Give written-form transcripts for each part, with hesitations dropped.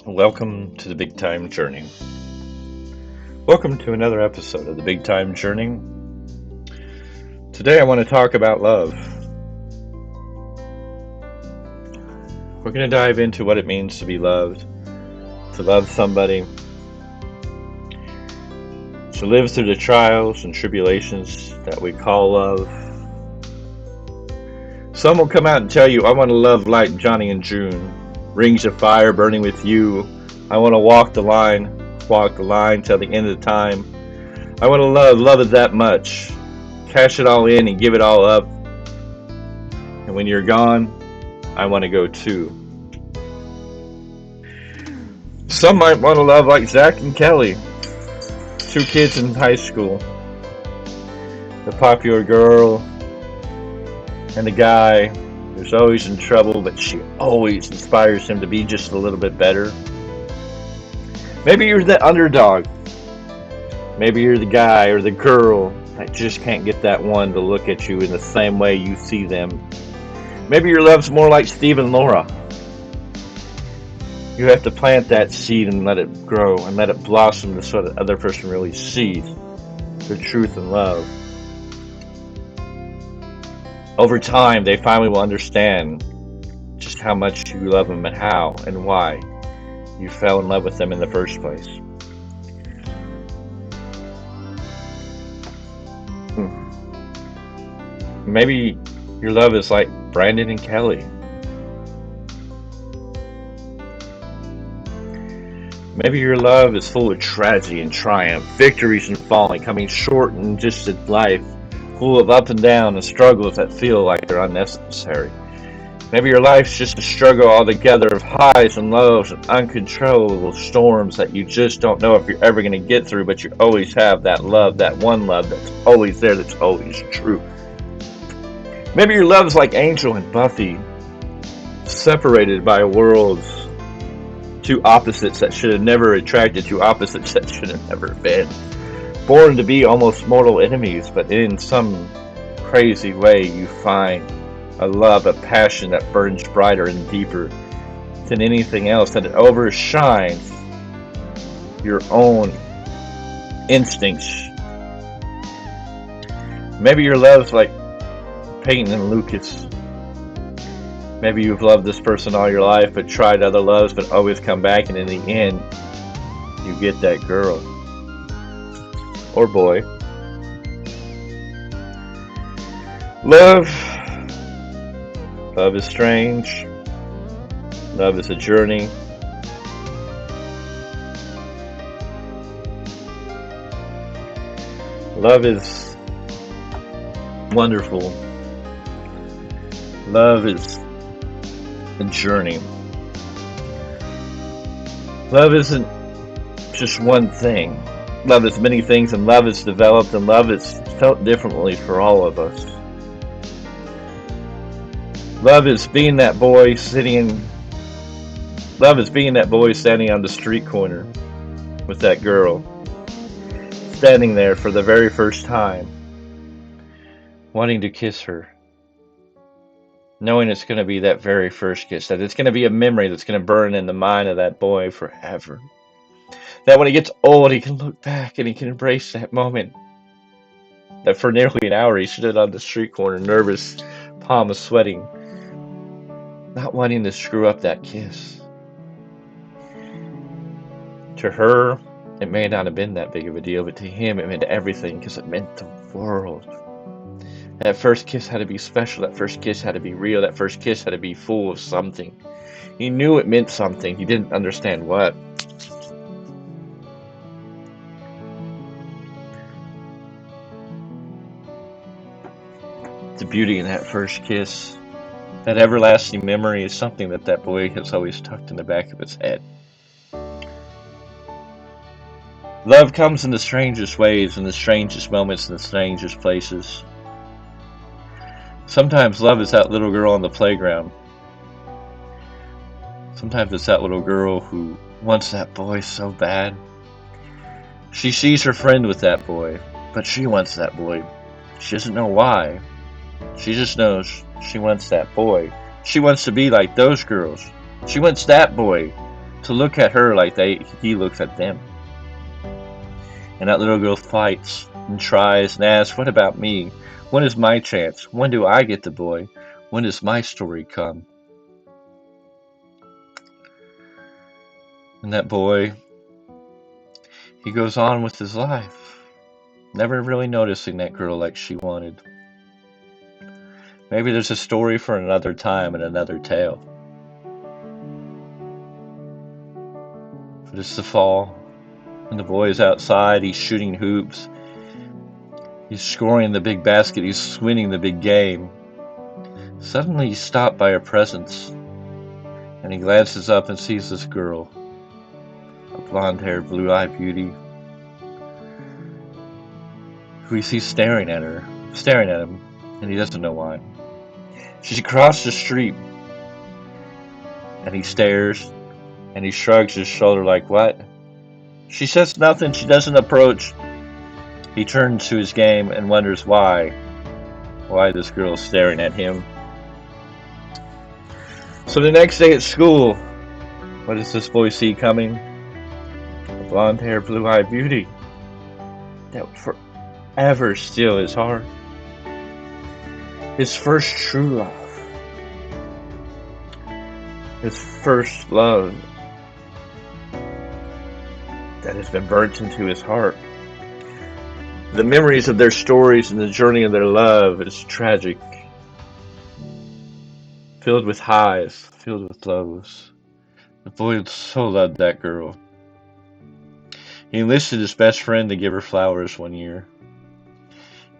Welcome to the Big Tyme Journey. Welcome to another episode of the Big Tyme Journey. Today I want to talk about love. We're going to dive into what it means to be loved, to love somebody, to live through the trials and tribulations that we call love. Some will come out and tell you, I want to love like Johnny and June. Rings of fire burning with you. I want to walk the line till the end of the time. I want to love it that much. Cash it all in and give it all up. And when you're gone, I want to go too. Some might want to love like Zach and Kelly, two kids in high school. The popular girl and the guy who's always in trouble, but she always inspires him to be just a little bit better. Maybe you're the underdog. Maybe you're the guy or the girl that just can't get that one to look at you in the same way you see them. Maybe your love's more like Steve and Laura. You have to plant that seed and let it grow and let it blossom so that the other person really sees the truth and love. Over time, they finally will understand just how much you love them and how and why you fell in love with them in the first place. Maybe your love is like Brandon and Kelly. Maybe your love is full of tragedy and triumph, victories and falling, coming short in just in life, full of up and down and struggles that feel like they're unnecessary. Maybe your life's just a struggle altogether of highs and lows and uncontrollable storms that you just don't know if you're ever going to get through, but you always have that love, that one love that's always there, that's always true. Maybe your love's like Angel and Buffy, separated by worlds, two opposites that should have never attracted, two opposites that should have never been. Born to be almost mortal enemies, but in some crazy way you find a love, a passion that burns brighter and deeper than anything else, that it overshines your own instincts. Maybe your love's like Peyton and Lucas. Maybe you've loved this person all your life, but tried other loves, but always come back, and in the end, you get that girl or boy. Love is strange. Love is a journey. Love is wonderful. Love is a journey. Love isn't just one thing. Love is many things, and love is developed, and love is felt differently for all of us. Love is being that boy standing on the street corner with that girl, standing there for the very first time, wanting to kiss her, knowing it's going to be that very first kiss, that it's going to be a memory that's going to burn in the mind of that boy forever. That when he gets old, he can look back and he can embrace that moment. That for nearly an hour he stood on the street corner, nervous, palms sweating, not wanting to screw up that kiss. To her, it may not have been that big of a deal, but to him it meant everything, because it meant the world. That first kiss had to be special, that first kiss had to be real, that first kiss had to be full of something. He knew it meant something, he didn't understand what. The beauty in that first kiss, that everlasting memory, is something that boy has always tucked in the back of his head. Love comes in the strangest ways, in the strangest moments, in the strangest places. Sometimes love is that little girl on the playground. Sometimes it's that little girl who wants that boy so bad. She sees her friend with that boy, but she wants that boy. She doesn't know why. She just knows she wants that boy. She wants to be like those girls. She wants that boy. to look at her like he looks at them. And that little girl fights and tries and asks, "What about me? When is my chance? When do I get the boy? When does my story come?" And that boy, he goes on with his life, never really noticing that girl like she wanted. Maybe there's a story for another time and another tale. But it's the fall, and the boy is outside, he's shooting hoops, he's scoring the big basket, he's winning the big game. Suddenly he's stopped by her presence, and he glances up and sees this girl, a blonde-haired, blue-eyed beauty, who he sees staring at him, and he doesn't know why. She's across the street, and he stares, and he shrugs his shoulder like, "What?" She says nothing, she doesn't approach. He turns to his game and wonders why this girl is staring at him. So the next day at school, what does this boy see coming? A blonde-haired, blue-eyed beauty that would forever steal his heart. His first true love. His first love that has been burnt into his heart. The memories of their stories and the journey of their love is tragic, filled with highs, filled with lows. The boy so loved that girl. He enlisted his best friend to give her flowers one year.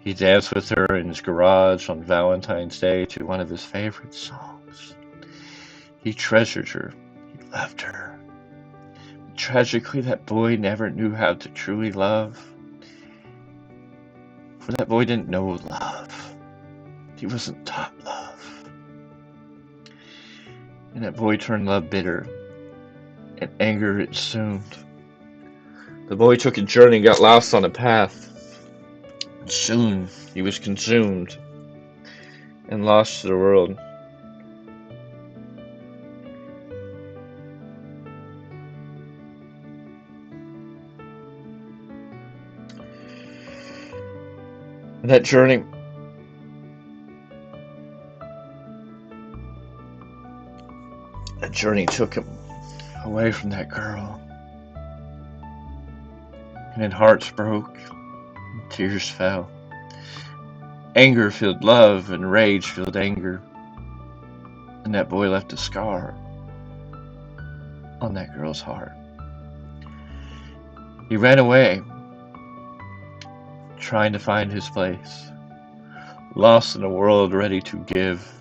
He danced with her in his garage on Valentine's Day to one of his favorite songs. He treasured her. He loved her. But tragically, that boy never knew how to truly love. For that boy didn't know love. He wasn't taught love. And that boy turned love bitter, and anger it consumed. The boy took a journey and got lost on a path. And soon he was consumed and lost to the world. And that journey took him away from that girl. And then hearts broke, and tears fell. Anger filled love, and rage filled anger. And that boy left a scar on that girl's heart. He ran away, trying to find his place, lost in a world ready to give.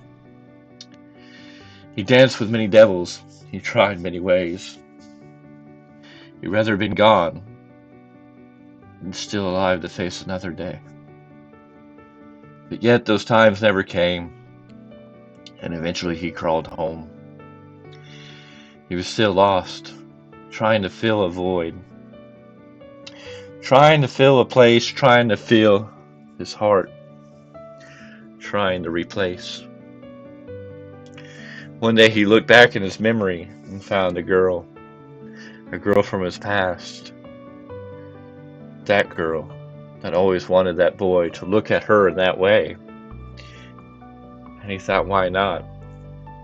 He danced with many devils, he tried many ways. He'd rather have been gone than still alive to face another day. But yet those times never came, and eventually he crawled home. He was still lost, trying to fill a void, trying to fill a place, trying to fill his heart, trying to replace. One day he looked back in his memory and found a girl from his past. That girl that always wanted that boy to look at her in that way. And he thought, why not?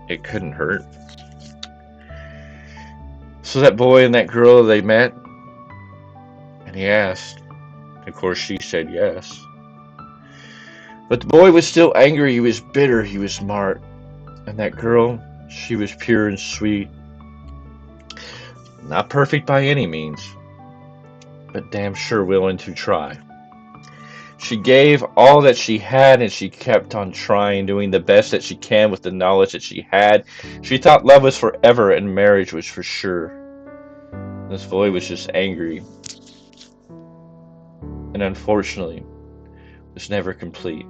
It couldn't hurt. So that boy and that girl, they met, and he asked. Of course, she said yes. But the boy was still angry, he was bitter, he was smart. And that girl, she was pure and sweet. Not perfect by any means, but damn sure willing to try. She gave all that she had, and she kept on trying, doing the best that she can with the knowledge that she had. She thought love was forever and marriage was for sure. This boy was just angry, and unfortunately, was never complete.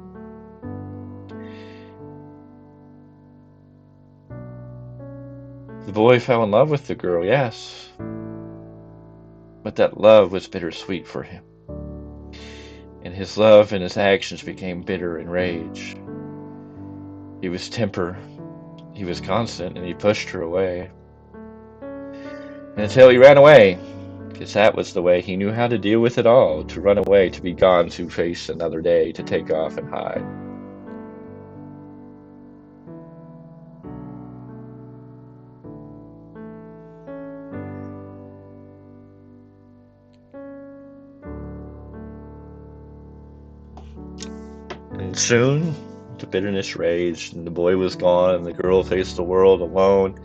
The boy fell in love with the girl, yes, but that love was bittersweet for him. And his love and his actions became bitter and rage. He was temper, he was constant, and he pushed her away. until he ran away, because that was the way he knew how to deal with it all, to run away, to be gone, to face another day, to take off and hide. And soon, the bitterness raged, and the boy was gone, and the girl faced the world alone.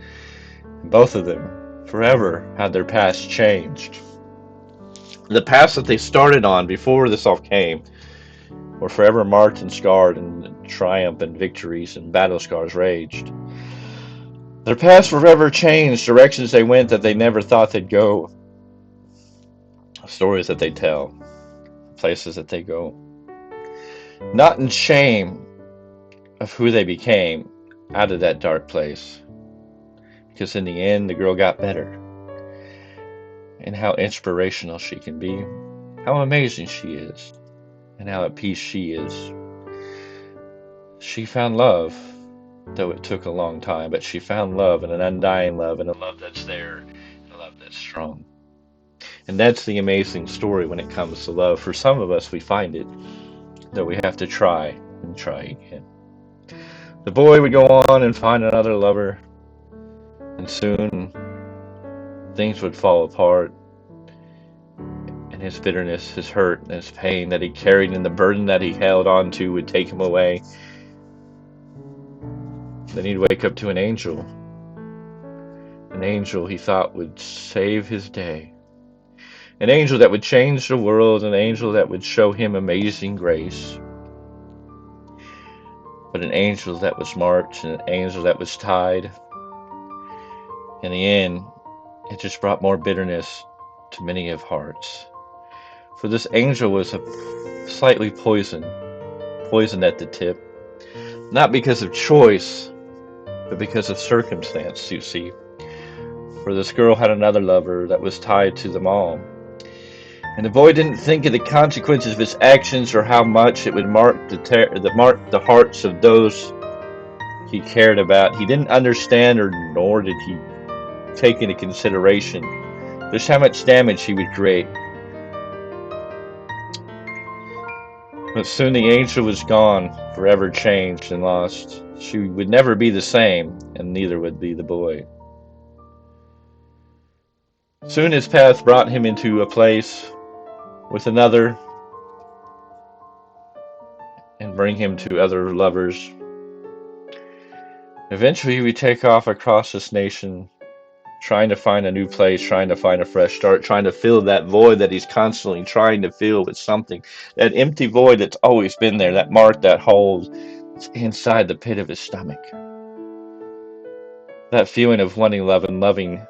And both of them, forever, had their past changed. The past that they started on before this all came were forever marked and scarred, and triumph and victories and battle scars raged. Their past forever changed, directions they went that they never thought they'd go, stories that they tell, places that they go. Not in shame of who they became out of that dark place, because in the end, the girl got better, and how inspirational she can be, how amazing she is, and how at peace she is. She found love, though it took a long time, but she found love, and an undying love, and a love that's there, and a love that's strong. And that's the amazing story when it comes to love. For some of us, we find it, though we have to try and try again. The boy would go on and find another lover, and soon things would fall apart, and his bitterness, his hurt, and his pain that he carried, and the burden that he held on to would take him away. Then he'd wake up to an angel he thought would save his day, an angel that would change the world, an angel that would show him amazing grace, but an angel that was marked, and an angel that was tied. In the end, it just brought more bitterness to many of hearts. For this angel was slightly poisoned at the tip, not because of choice, but because of circumstance, you see. For this girl had another lover that was tied to them all. And the boy didn't think of the consequences of his actions or how much it would mark the hearts of those he cared about. He didn't understand, or nor did he take into consideration just how much damage he would create. But soon the angel was gone, forever changed and lost. She would never be the same, and neither would be the boy. Soon his path brought him into a place with another, and bring him to other lovers. Eventually we take off across this nation, trying to find a new place, trying to find a fresh start, trying to fill that void that he's constantly trying to fill with something. That empty void that's always been there, that mark, that hole inside the pit of his stomach. That feeling of wanting love and loving,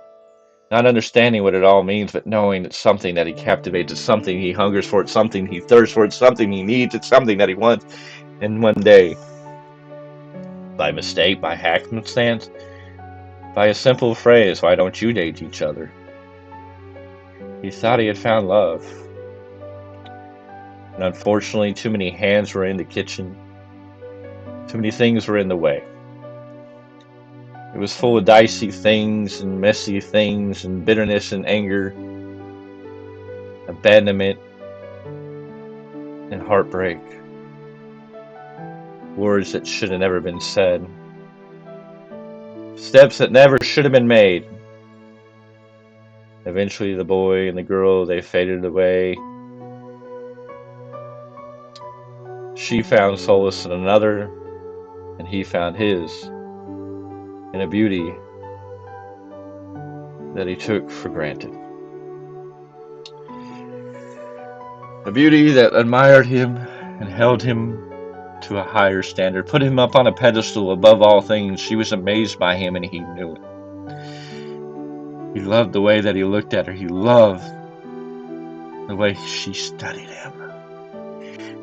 not understanding what it all means, but knowing it's something that he captivates, it's something he hungers for, it's something he thirsts for, it's something he needs, it's something that he wants. And one day, by mistake, by happenstance, by a simple phrase, "Why don't you date each other?" he thought he had found love. And unfortunately, too many hands were in the kitchen. Too many things were in the way. It was full of dicey things and messy things and bitterness and anger, abandonment and heartbreak. Words that should have never been said. Steps that never should have been made. Eventually the boy and the girl, they faded away. She found solace in another, and he found his in a beauty that he took for granted. A beauty that admired him and held him to a higher standard, put him up on a pedestal above all things. She was amazed by him, and he knew it. He loved the way that he looked at her. He loved the way she studied him.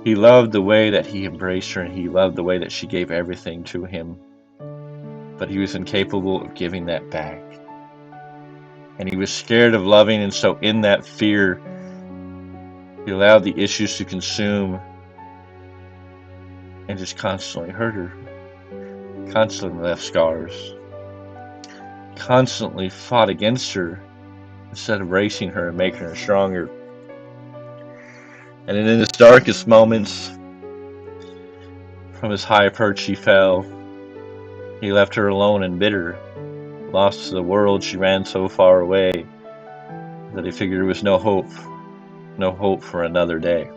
He loved the way that he embraced her, and he loved the way that she gave everything to him. But he was incapable of giving that back. And he was scared of loving, and so in that fear, he allowed the issues to consume and just constantly hurt her. Constantly left scars. Constantly fought against her instead of bracing her and making her stronger. And in his darkest moments, from his high perch she fell. He left her alone and bitter, lost to the world. She ran so far away that he figured there was no hope for another day.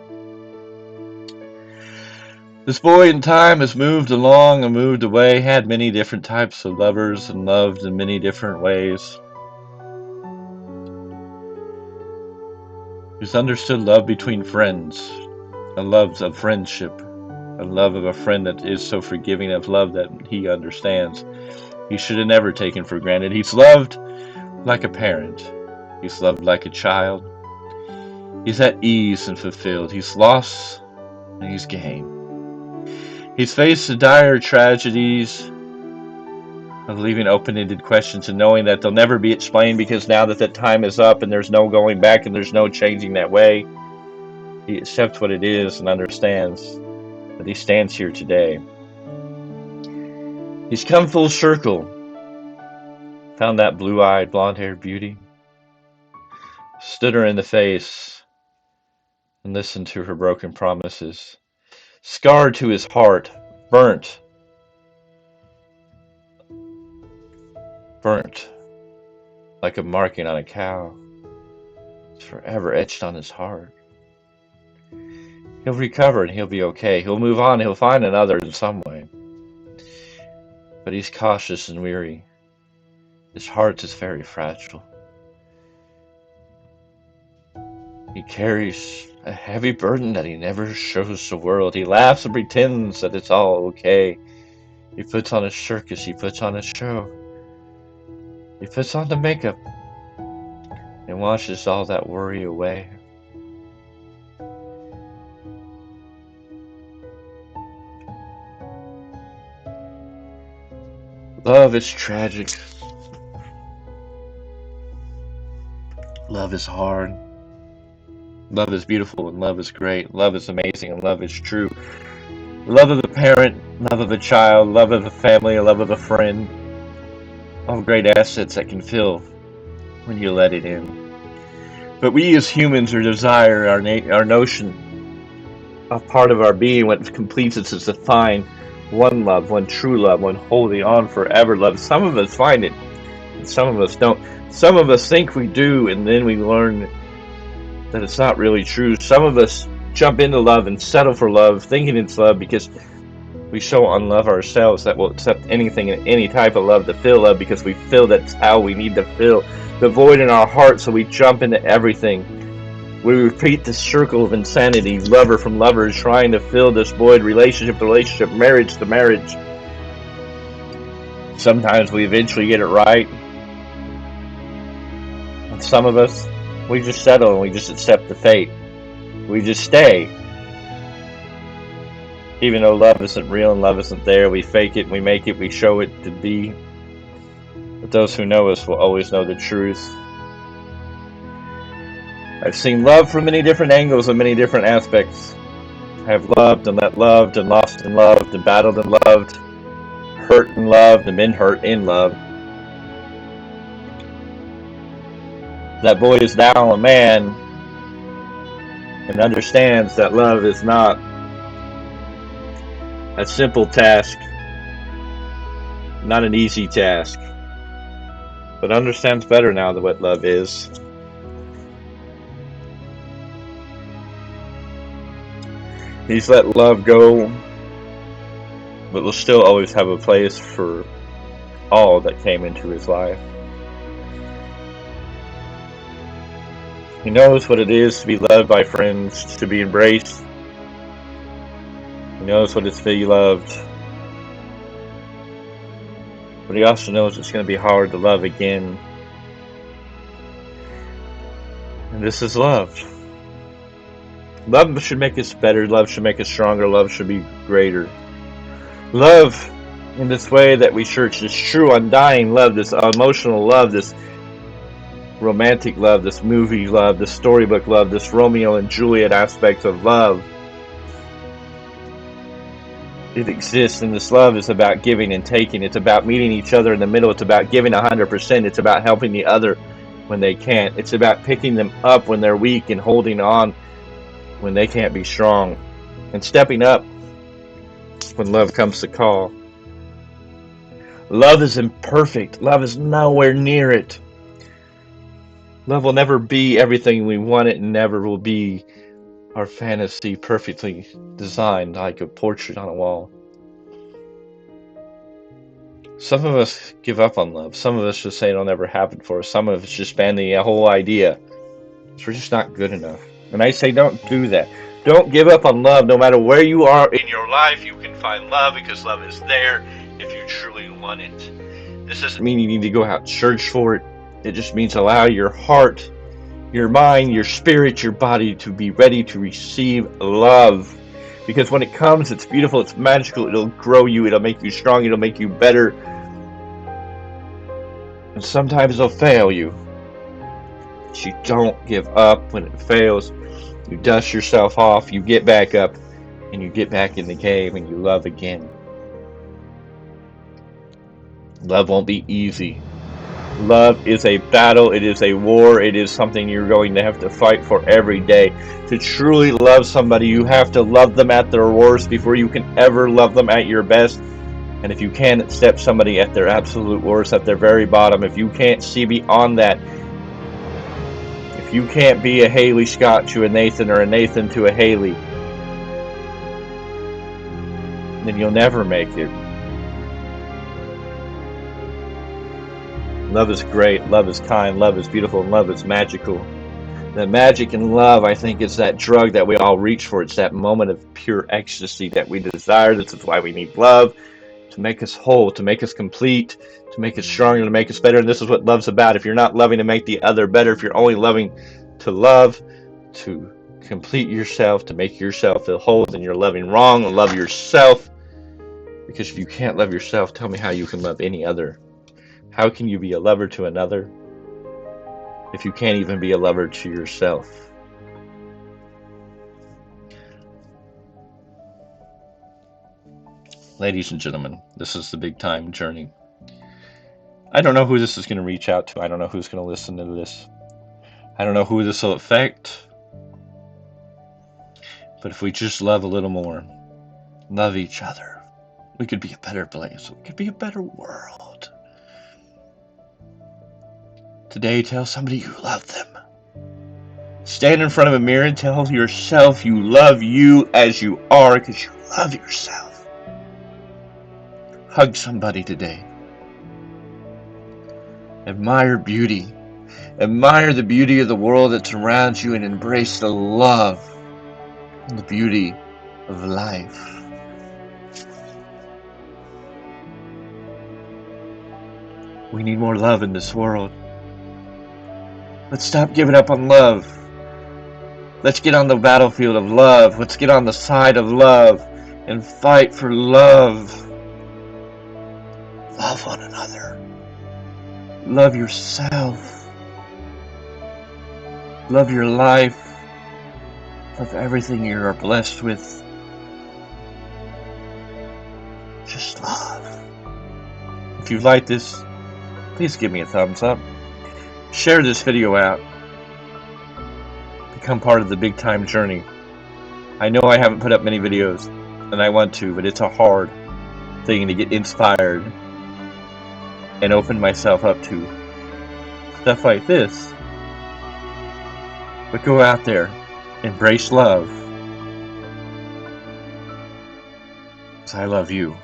This boy in time has moved along and moved away, had many different types of lovers and loved in many different ways. He's understood love between friends, a love of friendship, a love of a friend that is so forgiving, of love that he understands. He should have never taken for granted. He's loved like a parent. He's loved like a child. He's at ease and fulfilled. He's lost and he's gained. He's faced the dire tragedies of leaving open-ended questions and knowing that they'll never be explained, because now that time is up and there's no going back and there's no changing that way, he accepts what it is and understands that he stands here today. He's come full circle, found that blue-eyed, blonde-haired beauty, stood her in the face and listened to her broken promises, scarred to his heart, burnt like a marking on a cow. It's forever etched on his heart. He'll recover and he'll be okay. He'll move on. He'll find another in some way. But he's cautious and weary. His heart is very fragile. He carries a heavy burden that he never shows the world. He laughs and pretends that it's all okay. He puts on a circus. He puts on a show. He puts on the makeup and washes all that worry away. Love is tragic. Love is hard. Love is beautiful and love is great. Love is amazing and love is true. Love of a parent, love of a child, love of a family, love of a friend. All great assets that can fill when you let it in. But we as humans, our desire, our notion, a part of our being, what completes us is to find one love, one true love, one holding on forever love. Some of us find it, and some of us don't. Some of us think we do, and then we learn that it's not really true. Some of us jump into love and settle for love, thinking it's love, because we so unlove ourselves that we'll accept anything and any type of love to feel love, because we feel that's how we need to feel. The void in our heart, so we jump into everything. We repeat the circle of insanity, lover from lover, trying to fill this void, relationship to relationship, marriage to marriage. Sometimes we eventually get it right. And some of us, we just settle and we just accept the fate. We just stay. Even though love isn't real and love isn't there, we fake it, we make it, we show it to be. But those who know us will always know the truth. I've seen love from many different angles and many different aspects. I have loved and let loved and lost and loved and battled and loved, hurt and loved and been hurt in love. That boy is now a man and understands that love is not a simple task, not an easy task, but understands better now what love is. He's let love go, but will still always have a place for all that came into his life. He knows what it is to be loved by friends, to be embraced. He knows what it's to be loved. But he also knows it's going to be hard to love again. And this is love. Love should make us better. Love should make us stronger. Love should be greater. Love in this way that we search, this true, undying love, this emotional love, this romantic love, this movie love, this storybook love, this Romeo and Juliet aspect of love. It exists, and this love is about giving and taking. It's about meeting each other in the middle. It's about giving 100%. It's about helping the other when they can't. It's about picking them up when they're weak and holding on when they can't be strong. And stepping up when love comes to call. Love is imperfect. Love is nowhere near it. Love will never be everything we want it, and never will be our fantasy perfectly designed like a portrait on a wall. Some of us give up on love. Some of us just say it'll never happen for us. Some of us just ban the whole idea. So we're just not good enough. And I say don't do that. Don't give up on love. No matter where you are in your life, you can find love because love is there if you truly want it. This doesn't mean you need to go out and search for it. It just means allow your heart, your mind, your spirit, your body to be ready to receive love. Because when it comes, it's beautiful, it's magical, it'll grow you, it'll make you strong, it'll make you better. And sometimes it'll fail you. But you don't give up when it fails. You dust yourself off, you get back up, and you get back in the game and you love again. Love won't be easy. Love is a battle, it is a war, it is something you're going to have to fight for every day. To truly love somebody, you have to love them at their worst before you can ever love them at your best. And if you can't accept somebody at their absolute worst, at their very bottom, if you can't see beyond that, if you can't be a Haley Scott to a Nathan or a Nathan to a Haley, then you'll never make it. Love is great, love is kind, love is beautiful, and love is magical. The magic in love, I think, is that drug that we all reach for. It's that moment of pure ecstasy that we desire. This is why we need love, to make us whole, to make us complete, to make us stronger, to make us better. And this is what love's about. If you're not loving to make the other better, if you're only loving to love, to complete yourself, to make yourself feel whole, then you're loving wrong. Love yourself. Because if you can't love yourself, tell me how you can love any other. How can you be a lover to another if you can't even be a lover to yourself? Ladies and gentlemen, this is the Big Tyme Journey. I don't know who this is going to reach out to. I don't know who's going to listen to this. I don't know who this will affect. But if we just love a little more, love each other, we could be a better place. We could be a better world. Today, tell somebody you love them. Stand in front of a mirror and tell yourself you love you as you are because you love yourself. Hug somebody today. Admire beauty. Admire the beauty of the world that surrounds you and embrace the love and the beauty of life. We need more love in this world. Let's stop giving up on love. Let's get on the battlefield of love. Let's get on the side of love and fight for love. Love one another. Love yourself. Love your life. Love everything you are blessed with. Just love. If you like this, please give me a thumbs up. Share this video out. Become part of the Big Tyme Journey. I know I haven't put up many videos, and I want to, but it's a hard thing to get inspired and open myself up to stuff like this. But go out there, embrace love, because I love you.